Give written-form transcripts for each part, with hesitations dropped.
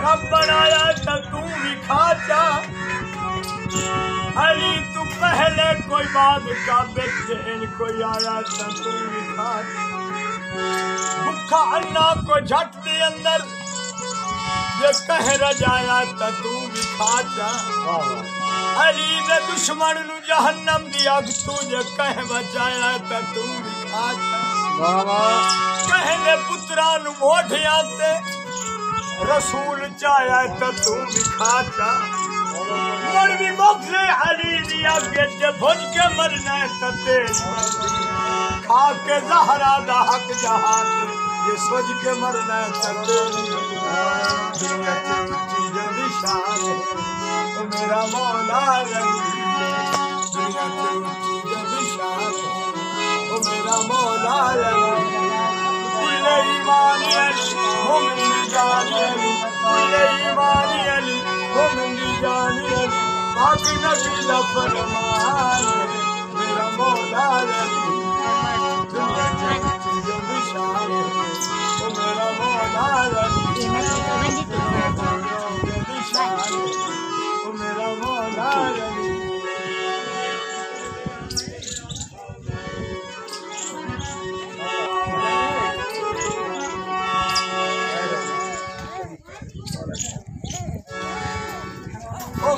رب بنایا تو تم بھی کھا جا علی تو پہلے کوئی بات کا بچین کوئی آیا تو تم بھی کھا جا بھکا اللہ کو جھٹ دے اندر یہ کہہ رجایا تو تم بھی کھا جا علی دے دشمن نو جہنم دی اگ تو یہ کہہ بچایا تو تم بھی کھا جا کہنے پترا نو موڈھیاں تے رسول چایا تو تم بھی کھا جا مر بھی مغز علی دی اگ تے بھج کے مرنا تو تیز کھا کے زہرا دا حق جہان یہ سوچ کے مرنا تو تیز دنیا سے اچھی جدی شان تو میرا مولا علی دنیا سے اچھی جدی شان تو میرا مولا علی کل ایمانی علی مومن دی جانی علی کل ایمانی علی مومن دی جانی علی پاک نبی دا فرمان میرا مولا علی دنیا سے اچھی جدی شان تو میرا مولا علی جدی شان تو میرا مولا علی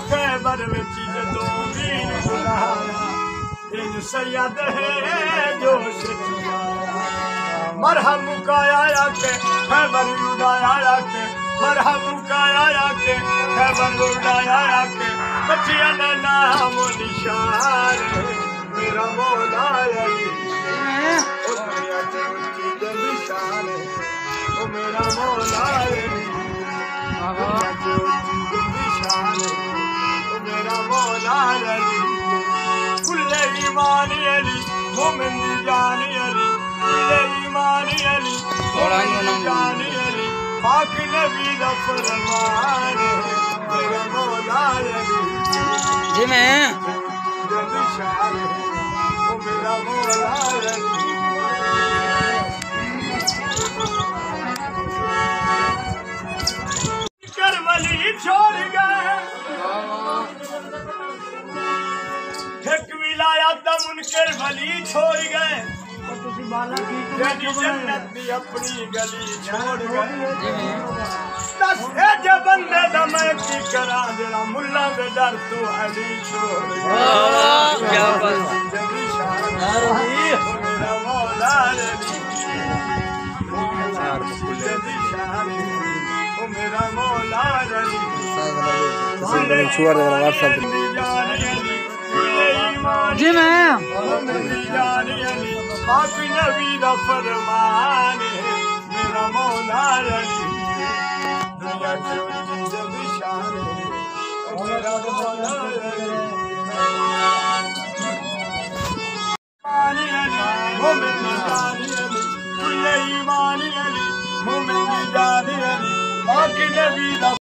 خیبر میں جدوں ویر بلایا ان سید ہے جو سچیا مرہم مکایا کہ خیبر اڑایا کہ مرہم مکایا کہ خیبر اڑایا کہ بچیا نہ نام و نشان میرا مولا علی او دنیا سے اونچی جدی شان او میرا مولا علی دنیا سے اونچی جدی شان میرا مولا علی کل ایمانی علی مومن دی جانی علی کل ایمانی علی مومن دی جانی علی پاک نبی دا فرمان میرا مولا علی جی میں جدی شان او میرا مولا علی کربلی چھوڑ گئے ایک ولایت دا منکر ولی چھوڑ گئے جنی جنت دی اپنی گلی چھوڑ گئے دس اے جے بندے دا میں کی کرا جڑا ملا دے ڈر تو علی چھوڑ گئے کیا بات جدی شان میرا مولا علی جدی شان میرا مولا علی جی میں پاک نبی دا فرمان میرا مولا علی دنیا سے اونچی جدی شان میرا مولا علی مومن دی جانی علی کل ایمانی علی مومن دی جانی علی پاک نبی دا